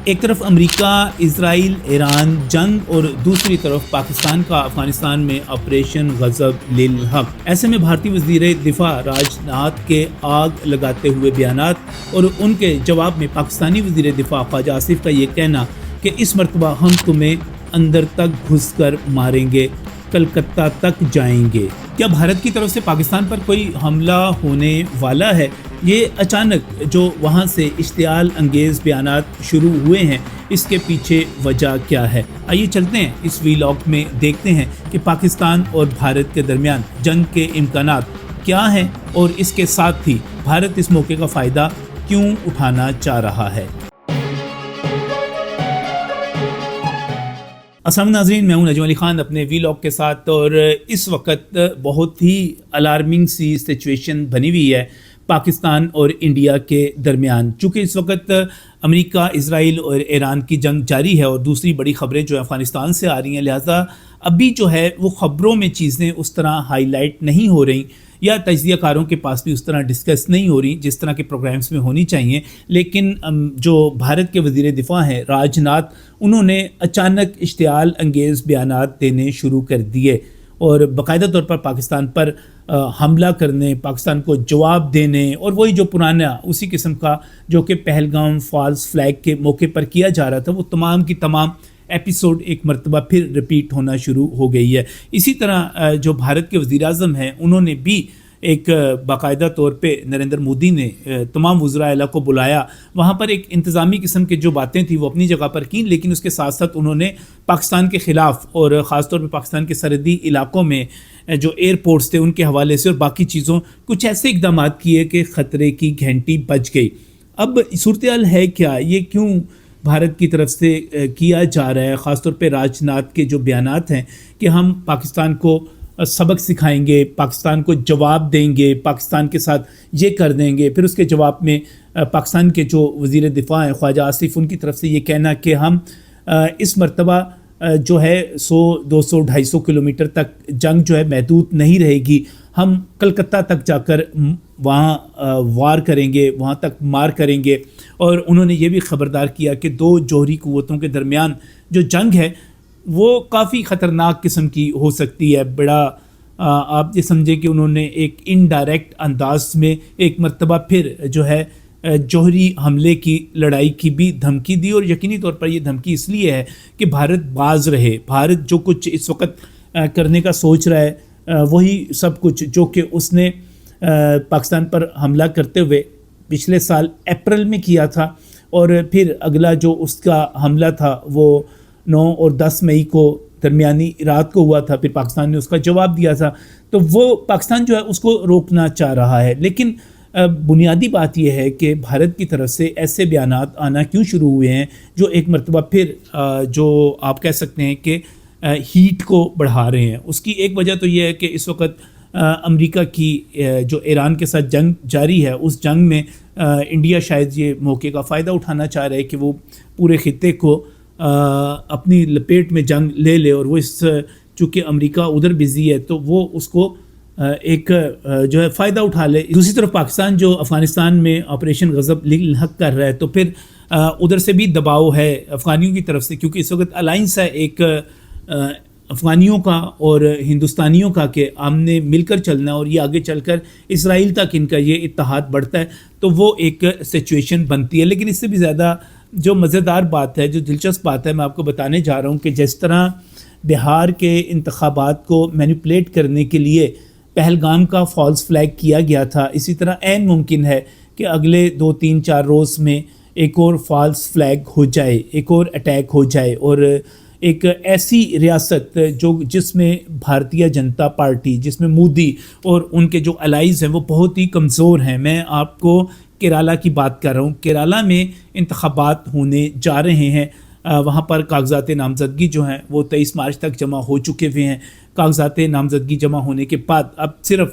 ایک طرف امریکہ، اسرائیل، ایران جنگ اور دوسری طرف پاکستان کا افغانستان میں آپریشن غضب للحق۔ ایسے میں بھارتی وزیر دفاع راج ناتھ کے آگ لگاتے ہوئے بیانات اور ان کے جواب میں پاکستانی وزیر دفاع خواجہ آصف کا یہ کہنا کہ اس مرتبہ ہم تمہیں اندر تک گھس کر ماریں گے، کلکتہ تک جائیں گے۔ کیا بھارت کی طرف سے پاکستان پر کوئی حملہ ہونے والا ہے؟ یہ اچانک جو وہاں سے اشتعال انگیز بیانات شروع ہوئے ہیں، اس کے پیچھے وجہ کیا ہے؟ آئیے چلتے ہیں اس ویلاگ میں، دیکھتے ہیں کہ پاکستان اور بھارت کے درمیان جنگ کے امکانات کیا ہیں اور اس کے ساتھ ہی بھارت اس موقع کا فائدہ کیوں اٹھانا چاہ رہا ہے۔ السلام ناظرین، میں ہوں نجم علی خان اپنے ویلاگ کے ساتھ، اور اس وقت بہت ہی الارمنگ سی سچویشن بنی ہوئی ہے پاکستان اور انڈیا کے درمیان، چونکہ اس وقت امریکہ، اسرائیل اور ایران کی جنگ جاری ہے اور دوسری بڑی خبریں جو افغانستان سے آ رہی ہیں، لہٰذا ابھی جو ہے وہ خبروں میں چیزیں اس طرح ہائی لائٹ نہیں ہو رہی یا تجزیہ کاروں کے پاس بھی اس طرح ڈسکس نہیں ہو رہی جس طرح کے پروگرامز میں ہونی چاہیے۔ لیکن جو بھارت کے وزیر دفاع ہیں راج ناتھ، انہوں نے اچانک اشتعال انگیز بیانات دینے شروع کر دیے اور باقاعدہ طور پر پاکستان پر حملہ کرنے، پاکستان کو جواب دینے، اور وہی جو پرانا اسی قسم کا جو کہ پہلگام فالس فلیگ کے موقع پر کیا جا رہا تھا، وہ تمام کی تمام ایپیسوڈ ایک مرتبہ پھر ریپیٹ ہونا شروع ہو گئی ہے۔ اسی طرح جو بھارت کے وزیر اعظم ہیں، انہوں نے بھی ایک باقاعدہ طور پہ نریندر مودی نے تمام وزراء اعلیٰ کو بلایا، وہاں پر ایک انتظامی قسم کے جو باتیں تھیں وہ اپنی جگہ پر کیں، لیکن اس کے ساتھ ساتھ انہوں نے پاکستان کے خلاف اور خاص طور پہ پاکستان کے سرحدی علاقوں میں جو ایئرپورٹس تھے ان کے حوالے سے اور باقی چیزوں کچھ ایسے اقدامات کیے کہ خطرے کی گھنٹی بج گئی۔ اب صورتحال ہے کیا؟ یہ کیوں بھارت کی طرف سے کیا جا رہا ہے؟ خاص طور پہ راج ناتھ کے جو بیانات ہیں کہ ہم پاکستان کو سبق سکھائیں گے، پاکستان کو جواب دیں گے، پاکستان کے ساتھ یہ کر دیں گے، پھر اس کے جواب میں پاکستان کے جو وزیر دفاع ہیں خواجہ آصف، ان کی طرف سے یہ کہنا کہ ہم اس مرتبہ جو ہے 100، 200، 250 کلومیٹر تک جنگ جو ہے محدود نہیں رہے گی، ہم کلکتہ تک جا کر وہاں وار کریں گے، وہاں تک مار کریں گے۔ اور انہوں نے یہ بھی خبردار کیا کہ دو جوہری قوتوں کے درمیان جو جنگ ہے وہ کافی خطرناک قسم کی ہو سکتی ہے۔ بڑا آپ یہ سمجھیں کہ انہوں نے ایک انڈائریکٹ انداز میں ایک مرتبہ پھر جو ہے جوہری حملے کی لڑائی کی بھی دھمکی دی، اور یقینی طور پر یہ دھمکی اس لیے ہے کہ بھارت باز رہے۔ بھارت جو کچھ اس وقت کرنے کا سوچ رہا ہے وہی سب کچھ جو کہ اس نے پاکستان پر حملہ کرتے ہوئے پچھلے سال اپریل میں کیا تھا، اور پھر اگلا جو اس کا حملہ تھا وہ 9 اور 10 مئی کو درمیانی رات کو ہوا تھا، پھر پاکستان نے اس کا جواب دیا تھا، تو وہ پاکستان جو ہے اس کو روکنا چاہ رہا ہے۔ لیکن بنیادی بات یہ ہے کہ بھارت کی طرف سے ایسے بیانات آنا کیوں شروع ہوئے ہیں جو ایک مرتبہ پھر جو آپ کہہ سکتے ہیں کہ ہیٹ کو بڑھا رہے ہیں۔ اس کی ایک وجہ تو یہ ہے کہ اس وقت امریکہ کی جو ایران کے ساتھ جنگ جاری ہے، اس جنگ میں انڈیا شاید یہ موقع کا فائدہ اٹھانا چاہ رہے کہ وہ پورے خطے کو اپنی لپیٹ میں جنگ لے لے، اور وہ چونکہ امریکہ ادھر بزی ہے تو وہ اس کو ایک جو ہے فائدہ اٹھا لے۔ دوسری طرف پاکستان جو افغانستان میں آپریشن غضب للحق کر رہا ہے، تو پھر ادھر سے بھی دباؤ ہے افغانیوں کی طرف سے، کیونکہ اس وقت الائنس ہے ایک افغانیوں کا اور ہندوستانیوں کا کہ ہم نے مل کر چلنا ہے، اور یہ آگے چل کر اسرائیل تک ان کا یہ اتحاد بڑھتا ہے، تو وہ ایک سچویشن بنتی ہے۔ لیکن اس سے بھی زیادہ جو مزیدار بات ہے، جو دلچسپ بات ہے، میں آپ کو بتانے جا رہا ہوں کہ جس طرح بہار کے انتخابات کو مینیپولیٹ کرنے کے لیے پہلگام کا فالس فلیگ کیا گیا تھا، اسی طرح عین ممکن ہے کہ اگلے 2، 3، 4 روز میں ایک اور فالس فلیگ ہو جائے، ایک اور اٹیک ہو جائے، اور ایک ایسی ریاست جس میں بھارتیہ جنتا پارٹی، جس میں مودی اور ان کے جو الائز ہیں وہ بہت ہی کمزور ہیں۔ میں آپ کو کیرالہ کی بات کر رہا ہوں۔ کیرالہ میں انتخابات ہونے جا رہے ہیں، وہاں پر کاغذات نامزدگی جو ہیں وہ 23 مارچ تک جمع ہو چکے ہوئے ہیں۔ کاغذات نامزدگی جمع ہونے کے بعد اب صرف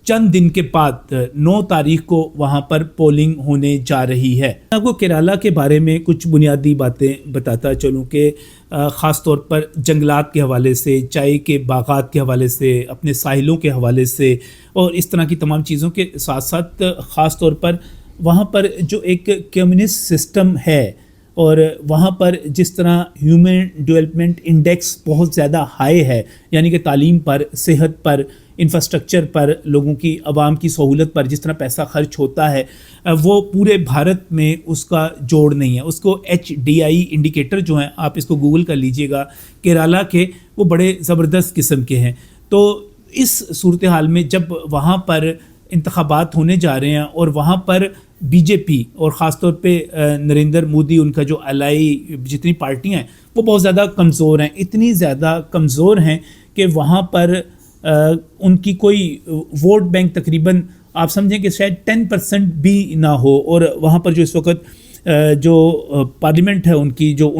چند دن کے بعد 9 تاریخ کو وہاں پر پولنگ ہونے جا رہی ہے۔ آپ کو کیرالہ کے بارے میں کچھ بنیادی باتیں بتاتا چلوں کہ خاص طور پر جنگلات کے حوالے سے، چائے کے باغات کے حوالے سے، اپنے ساحلوں کے حوالے سے اور اس طرح کی تمام چیزوں کے ساتھ ساتھ خاص طور پر وہاں پر جو ایک کمیونسٹ سسٹم ہے اور وہاں پر جس طرح ہیومن ڈیولپمنٹ انڈیکس بہت زیادہ ہائی ہے، یعنی کہ تعلیم پر، صحت پر، انفراسٹرکچر پر، لوگوں کی عوام کی سہولت پر جس طرح پیسہ خرچ ہوتا ہے، وہ پورے بھارت میں اس کا جوڑ نہیں ہے. اس کو HDI انڈیکیٹر جو ہیں، آپ اس کو گوگل کر لیجئے گا، کیرالا کے، وہ بڑے زبردست قسم کے ہیں. تو اس صورتحال میں جب وہاں پر انتخابات ہونے جا رہے ہیں اور وہاں پر BJP اور خاص طور پہ نریندر مودی، ان کا جو الائی جتنی پارٹیاں ہیں وہ بہت زیادہ کمزور ہیں، اتنی زیادہ کمزور ہیں کہ وہاں پر ان کی کوئی ووٹ بینک تقریباً آپ سمجھیں کہ شاید 10% بھی نہ ہو. اور وہاں پر جو اس وقت جو پارلیمنٹ ہے ان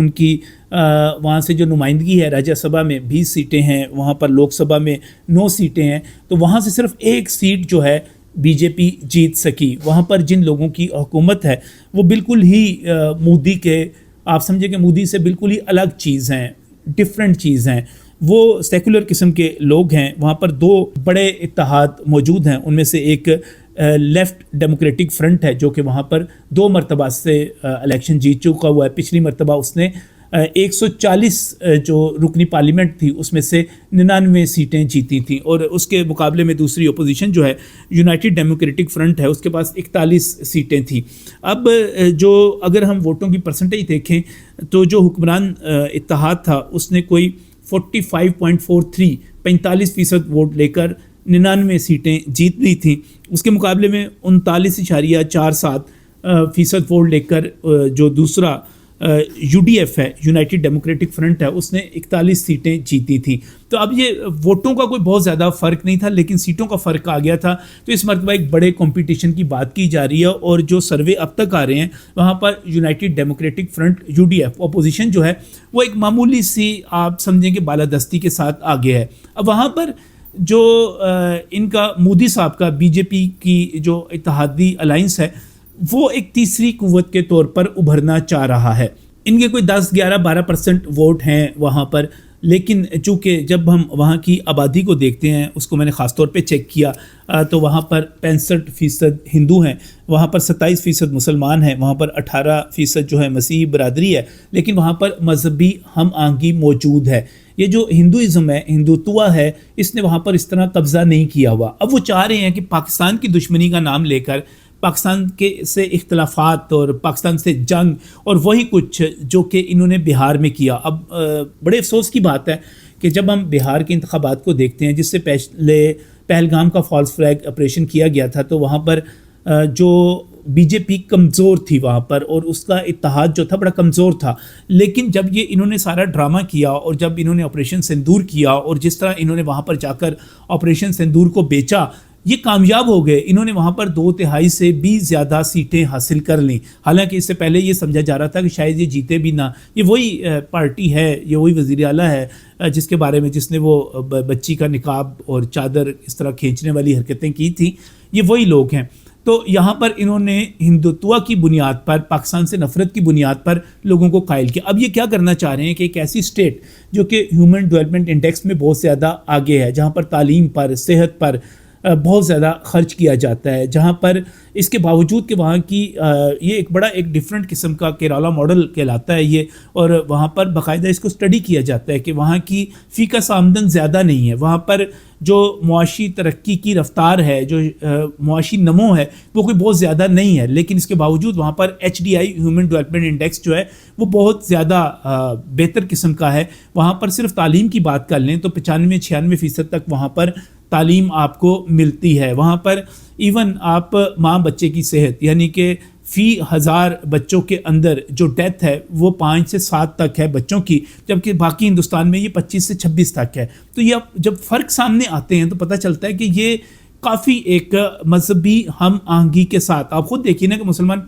کی وہاں سے جو نمائندگی ہے، راجیہ سبھا میں 20 سیٹیں ہیں، وہاں پر لوک سبھا میں 9 سیٹیں ہیں، تو وہاں سے صرف ایک سیٹ جو ہے BJP جیت سکی. وہاں پر جن لوگوں کی حکومت ہے وہ بالکل ہی مودی کے، آپ سمجھیں کہ مودی سے بالکل ہی الگ چیز ہیں، ڈفرینٹ چیز ہیں. وہ سیکولر قسم کے لوگ ہیں. وہاں پر 2 بڑے اتحاد موجود ہیں، ان میں سے ایک لیفٹ ڈیموکریٹک فرنٹ ہے جو کہ وہاں پر 2 مرتبہ سے الیکشن جیت چکا ہوا ہے. پچھلی مرتبہ اس نے 140 جو رکنی پارلیمنٹ تھی اس میں سے 99 سیٹیں جیتی تھیں، اور اس کے مقابلے میں دوسری اپوزیشن جو ہے یونائٹڈ ڈیموکریٹک فرنٹ ہے، اس کے پاس 41 سیٹیں تھیں. اب جو اگر ہم ووٹوں کی پرسنٹیج دیکھیں تو جو حکمران اتحاد تھا اس نے کوئی 45.43 45% ووٹ لے کر 99 سیٹیں جیت لی تھیں. اس کے مقابلے میں 39.47% ووٹ لے کر جو دوسرا UDF ہے، یونائٹڈ ڈیموکریٹک فرنٹ ہے، اس نے 41 سیٹیں جیتی تھیں. تو اب یہ ووٹوں کا کوئی بہت زیادہ فرق نہیں تھا، لیکن سیٹوں کا فرق آ گیا تھا. تو اس مرتبہ ایک بڑے کمپٹیشن کی بات کی جا رہی ہے، اور جو سروے اب تک آ رہے ہیں وہاں پر United Democratic Front UDF opposition جو ہے وہ ایک معمولی سی آپ سمجھیں کہ بالادستی کے ساتھ آگے ہے. اب وہاں پر جو ان کا مودی صاحب کا BJP کی جو اتحادی الائنس ہے وہ ایک تیسری قوت کے طور پر ابھرنا چاہ رہا ہے. ان کے کوئی 10-11-12% ووٹ ہیں وہاں پر، لیکن چونکہ جب ہم وہاں کی آبادی کو دیکھتے ہیں، اس کو میں نے خاص طور پہ چیک کیا تو وہاں پر 65% ہندو ہیں، وہاں پر 27% مسلمان ہیں، وہاں پر 18% جو ہے مسیحی برادری ہے، لیکن وہاں پر مذہبی ہم آہنگی موجود ہے. یہ جو ہندوازم ہے، ہندوتوا ہے، اس نے وہاں پر اس طرح قبضہ نہیں کیا ہوا. اب وہ چاہ رہے ہیں کہ پاکستان کی دشمنی کا نام لے کر پاکستان کے سے اختلافات اور پاکستان سے جنگ اور وہی کچھ جو کہ انہوں نے بہار میں کیا. اب بڑے افسوس کی بات ہے کہ جب ہم بہار کے انتخابات کو دیکھتے ہیں، جس سے پہلے پہلگام کا فالس فلیگ آپریشن کیا گیا تھا، تو وہاں پر جو BJP کمزور تھی وہاں پر، اور اس کا اتحاد جو تھا بڑا کمزور تھا. لیکن جب یہ انہوں نے سارا ڈرامہ کیا اور جب انہوں نے آپریشن سندور کیا اور جس طرح انہوں نے وہاں پر جا کر آپریشن سندور کو بیچا، یہ کامیاب ہو گئے. انہوں نے وہاں پر 2/3 سے بھی زیادہ سیٹیں حاصل کر لیں. حالانکہ اس سے پہلے یہ سمجھا جا رہا تھا کہ شاید یہ جیتے بھی نہ. یہ وہی پارٹی ہے، یہ وہی وزیر اعلیٰ ہے جس کے بارے میں جس نے وہ بچی کا نقاب اور چادر اس طرح کھینچنے والی حرکتیں کی تھیں. یہ وہی لوگ ہیں. تو یہاں پر انہوں نے ہندوتوا کی بنیاد پر، پاکستان سے نفرت کی بنیاد پر لوگوں کو قائل کیا. اب یہ کیا کرنا چاہ رہے ہیں کہ ایک ایسی اسٹیٹ جو کہ ہیومن ڈیولپمنٹ انڈیکس میں بہت زیادہ آگے ہے، جہاں پر تعلیم پر، صحت پر بہت زیادہ خرچ کیا جاتا ہے، جہاں پر اس کے باوجود کہ وہاں کی یہ ایک بڑا ایک ڈیفرنٹ قسم کا کیرالا ماڈل کہلاتا ہے یہ، اور وہاں پر باقاعدہ اس کو اسٹڈی کیا جاتا ہے کہ وہاں کی فی کس آمدن زیادہ نہیں ہے. وہاں پر جو معاشی ترقی کی رفتار ہے، جو معاشی نمو ہے، وہ کوئی بہت زیادہ نہیں ہے، لیکن اس کے باوجود وہاں پر HDI ہیومن ڈیولپمنٹ انڈیکس جو ہے وہ بہت زیادہ بہتر قسم کا ہے. وہاں پر صرف تعلیم کی بات کر لیں تو 95-96% تک وہاں پر تعلیم آپ کو ملتی ہے. وہاں پر ایون آپ ماں بچے کی صحت، یعنی کہ فی 1000 بچوں کے اندر جو ڈیتھ ہے وہ 5 سے 7 تک ہے بچوں کی، جبکہ باقی ہندوستان میں یہ 25 سے 26 تک ہے. تو یہ جب فرق سامنے آتے ہیں تو پتہ چلتا ہے کہ یہ کافی ایک مذہبی ہم آہنگی کے ساتھ، آپ خود دیکھیے نا کہ مسلمان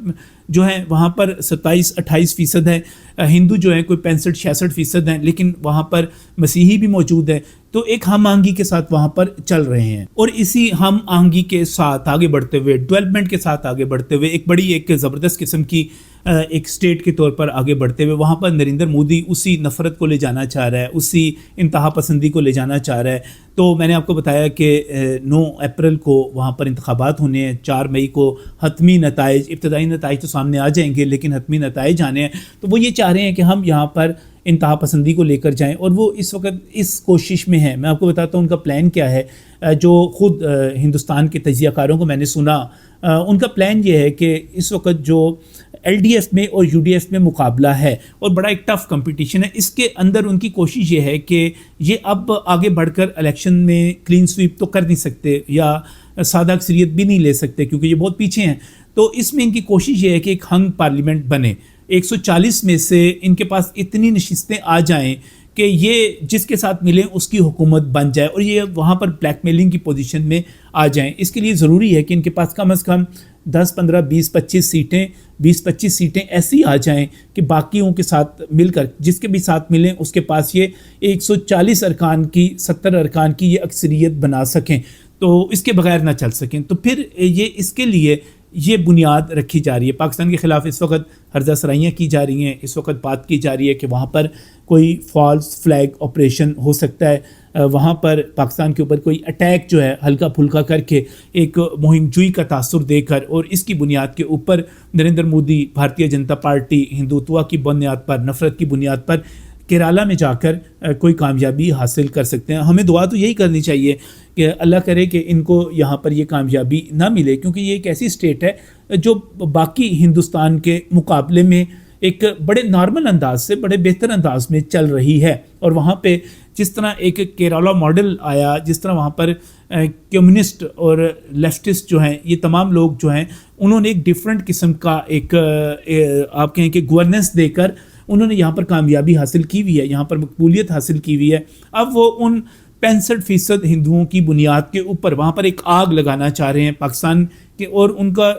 جو ہیں وہاں پر 27-28% ہیں، ہندو جو ہیں کوئی 65-66% ہیں، لیکن وہاں پر مسیحی بھی موجود ہیں. تو ایک ہم آہنگی کے ساتھ وہاں پر چل رہے ہیں. اور اسی ہم آہنگی کے ساتھ آگے بڑھتے ہوئے، ڈیولپمنٹ کے ساتھ آگے بڑھتے ہوئے، ایک بڑی ایک زبردست قسم کی ایک اسٹیٹ کے طور پر آگے بڑھتے ہوئے وہاں پر نریندر مودی اسی نفرت کو لے جانا چاہ رہا ہے, اسی انتہا پسندی کو لے جانا چاہ رہا ہے. تو میں نے آپ کو بتایا کہ 9 اپریل کو وہاں پر انتخابات ہونے ہیں, 4 مئی کو حتمی نتائج, ابتدائی نتائج تو سامنے آ جائیں گے لیکن حتمی نتائج آنے ہیں. تو وہ یہ چاہ رہے ہیں کہ ہم یہاں پر انتہا پسندی کو لے کر جائیں, اور وہ اس وقت اس کوشش میں ہیں. میں آپ کو بتاتا ہوں ان کا پلان کیا ہے. جو خود ہندوستان کے تجزیہ کاروں کو میں نے سنا, ان کا پلان یہ ہے کہ اس وقت جو ایل ڈی ایف میں اور یو ڈی ایف میں مقابلہ ہے اور بڑا ایک ٹف کمپٹیشن ہے, اس کے اندر ان کی کوشش یہ ہے کہ یہ اب آگے بڑھ کر الیکشن میں کلین سویپ تو کر نہیں سکتے یا سادہ اکثریت بھی نہیں لے سکتے کیونکہ یہ بہت پیچھے ہیں. تو اس میں ان کی کوشش یہ ہے کہ ایک ہنگ پارلیمنٹ بنے, 140 میں سے ان کے پاس اتنی نشستیں آ جائیں کہ یہ جس کے ساتھ ملیں اس کی حکومت بن جائے, اور یہ وہاں پر بلیک میلنگ کی پوزیشن میں آ جائیں. اس کے لیے ضروری ہے کہ ان کے پاس کم از کم 10, 15, 20, 25 سیٹیں ایسی آ جائیں کہ باقیوں کے ساتھ مل کر جس کے بھی ساتھ ملیں اس کے پاس یہ 140 ارکان کی 70 ارکان کی یہ اکثریت بنا سکیں, تو اس کے بغیر نہ چل سکیں. تو پھر یہ اس کے لیے یہ بنیاد رکھی جا رہی ہے. پاکستان کے خلاف اس وقت ہرزہ سرائیاں کی جا رہی ہیں, اس وقت بات کی جا رہی ہے کہ وہاں پر کوئی فالس فلیگ آپریشن ہو سکتا ہے, وہاں پر پاکستان کے اوپر کوئی اٹیک جو ہے ہلکا پھلکا کر کے ایک مہم جوئی کا تاثر دے کر, اور اس کی بنیاد کے اوپر نریندر مودی بھارتیہ جنتا پارٹی ہندوتوا کی بنیاد پر, نفرت کی بنیاد پر کیرالہ میں جا کر کوئی کامیابی حاصل کر سکتے ہیں. ہمیں دعا تو یہی کرنی چاہیے کہ اللہ کرے کہ ان کو یہاں پر یہ کامیابی نہ ملے, کیونکہ یہ ایک ایسی اسٹیٹ ہے جو باقی ہندوستان کے مقابلے میں ایک بڑے نارمل انداز سے, بڑے بہتر انداز میں چل رہی ہے. اور وہاں پہ جس طرح ایک کیرالہ ماڈل آیا, جس طرح وہاں پر کمیونسٹ اور لیفٹسٹ جو ہیں یہ تمام لوگ جو ہیں انہوں نے ایک ڈیفرنٹ قسم کا ایک آپ کہیں کہ گورننس دے کر انہوں نے یہاں پر کامیابی حاصل کی ہوئی ہے, یہاں پر مقبولیت حاصل کی ہوئی ہے. اب وہ ان 65% ہندوؤں کی بنیاد کے اوپر وہاں پر ایک آگ لگانا چاہ رہے ہیں پاکستان کے, اور ان کا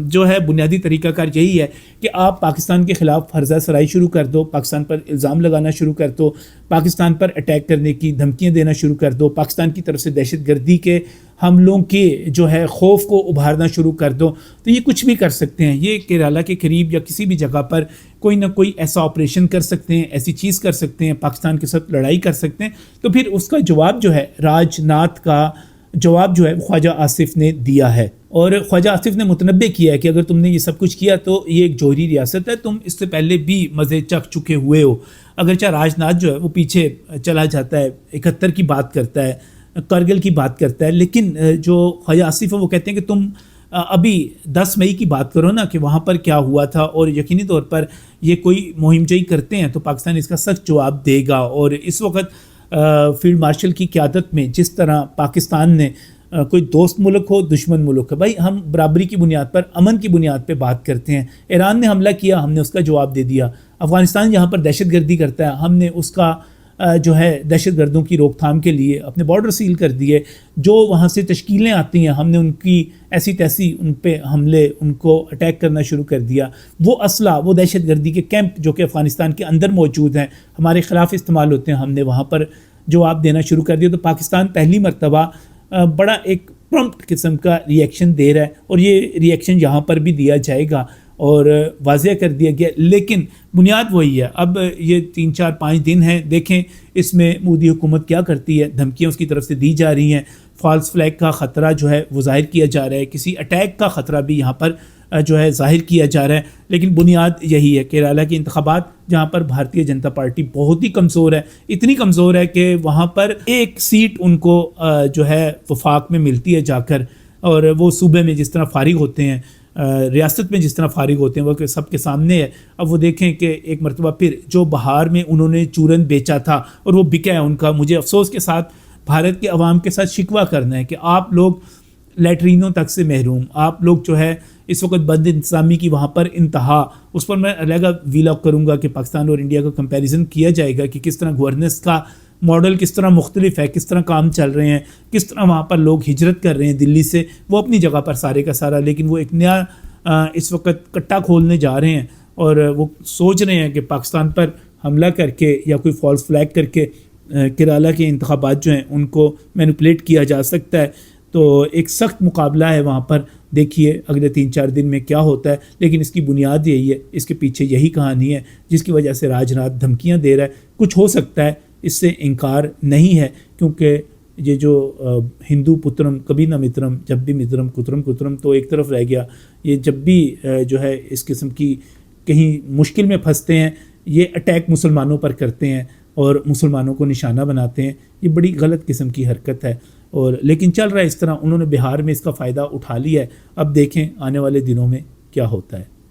جو ہے بنیادی طریقہ کار یہی ہے کہ آپ پاکستان کے خلاف ہرزہ سرائی شروع کر دو, پاکستان پر الزام لگانا شروع کر دو, پاکستان پر اٹیک کرنے کی دھمکیاں دینا شروع کر دو, پاکستان کی طرف سے دہشت گردی کے حملوں کے جو ہے خوف کو ابھارنا شروع کر دو. تو یہ کچھ بھی کر سکتے ہیں, یہ کیرالہ کے قریب یا کسی بھی جگہ پر کوئی نہ کوئی ایسا آپریشن کر سکتے ہیں, ایسی چیز کر سکتے ہیں, پاکستان کے ساتھ لڑائی کر سکتے ہیں. تو پھر اس کا جواب جو ہے راج ناتھ کا جواب جو ہے خواجہ آصف نے دیا ہے, اور خواجہ آصف نے متنبع کیا ہے کہ اگر تم نے یہ سب کچھ کیا تو یہ ایک جوہری ریاست ہے, تم اس سے پہلے بھی مزے چکھ چکے ہوئے ہو. اگرچہ راج ناتھ جو ہے وہ پیچھے چلا جاتا ہے, 71 کی بات کرتا ہے, کرگل کی بات کرتا ہے, لیکن جو خواجہ آصف ہے وہ کہتے ہیں کہ تم ابھی 10 مئی کی بات کرو نا کہ وہاں پر کیا ہوا تھا, اور یقینی طور پر یہ کوئی مہم جوئی کرتے ہیں تو پاکستان اس کا سخت جواب دے گا. اور اس وقت فیلڈ مارشل کی قیادت میں جس طرح پاکستان نے, کوئی دوست ملک ہو دشمن ملک ہے, بھائی ہم برابری کی بنیاد پر امن کی بنیاد پہ بات کرتے ہیں. ایران نے حملہ کیا, ہم نے اس کا جواب دے دیا. افغانستان یہاں پر دہشت گردی کرتا ہے, ہم نے اس کا جو ہے دہشت گردوں کی روک تھام کے لیے اپنے بارڈر سیل کر دیے. جو وہاں سے تشکیلیں آتی ہیں ہم نے ان کی ایسی تیسی ان پہ حملے, ان کو اٹیک کرنا شروع کر دیا. وہ اسلحہ, وہ دہشت گردی کے کیمپ جو کہ افغانستان کے اندر موجود ہیں ہمارے خلاف استعمال ہوتے ہیں, ہم نے وہاں پر جواب دینا شروع کر دیا. تو پاکستان پہلی مرتبہ بڑا ایک پرمپٹ قسم کا ری ایکشن دے رہا ہے, اور یہ ری ایکشن یہاں پر بھی دیا جائے گا اور واضح کر دیا گیا. لیکن بنیاد وہی ہے. اب یہ 3, 4, 5 دن ہیں, دیکھیں اس میں مودی حکومت کیا کرتی ہے. دھمکیاں اس کی طرف سے دی جا رہی ہیں, فالس فلیگ کا خطرہ جو ہے وہ ظاہر کیا جا رہا ہے, کسی اٹیک کا خطرہ بھی یہاں پر جو ہے ظاہر کیا جا رہا ہے. لیکن بنیاد یہی ہے کیرالہ کے انتخابات جہاں پر بھارتیہ جنتا پارٹی بہت ہی کمزور ہے, اتنی کمزور ہے کہ وہاں پر ایک سیٹ ان کو جو ہے وفاق میں ملتی ہے جا کر, اور وہ صوبے میں جس طرح فارغ ہوتے ہیں, ریاست میں جس طرح فارغ ہوتے ہیں, وہ سب کے سامنے ہے. اب وہ دیکھیں کہ ایک مرتبہ پھر جو بہار میں انہوں نے چورن بیچا تھا اور وہ بکا ہے ان کا, مجھے افسوس کے ساتھ بھارت کے عوام کے ساتھ شکوہ کرنا ہے کہ آپ لوگ لیٹرینوں تک سے محروم, آپ لوگ جو ہے اس وقت بد انتظامی کی وہاں پر انتہا. اس پر میں علیحدہ ویلاگ کروں گا کہ پاکستان اور انڈیا کا کمپیریزن کیا جائے گا کہ کس طرح گورننس کا ماڈل کس طرح مختلف ہے, کس طرح کام چل رہے ہیں, کس طرح وہاں پر لوگ ہجرت کر رہے ہیں دلی سے. وہ اپنی جگہ پر سارے کا سارا, لیکن وہ ایک نیا اس وقت کٹا کھولنے جا رہے ہیں, اور وہ سوچ رہے ہیں کہ پاکستان پر حملہ کر کے یا کوئی فالس فلیگ کر کے کیرالہ کے انتخابات جو ہیں ان کو مینوپولیٹ کیا جا سکتا ہے. تو ایک سخت مقابلہ ہے وہاں پر. دیکھیے اگلے 3-4 دن میں کیا ہوتا ہے، لیکن اس کی بنیاد یہی ہے، اس کے پیچھے یہی کہانی ہے جس کی وجہ سے راجناتھ دھمکیاں دے رہا ہے. کچھ ہو سکتا ہے، اس سے انکار نہیں ہے، کیونکہ یہ جو ہندو پترم کبھی نہ مترم، جب بھی مترم کترم کترم تو ایک طرف رہ گیا. یہ جب بھی جو ہے اس قسم کی کہیں مشکل میں پھنستے ہیں، یہ اٹیک مسلمانوں پر کرتے ہیں اور مسلمانوں کو نشانہ بناتے ہیں. یہ بڑی غلط قسم کی حرکت ہے، اور لیکن چل رہا ہے اس طرح. انہوں نے بہار میں اس کا فائدہ اٹھا لیا ہے. اب دیکھیں آنے والے دنوں میں کیا ہوتا ہے.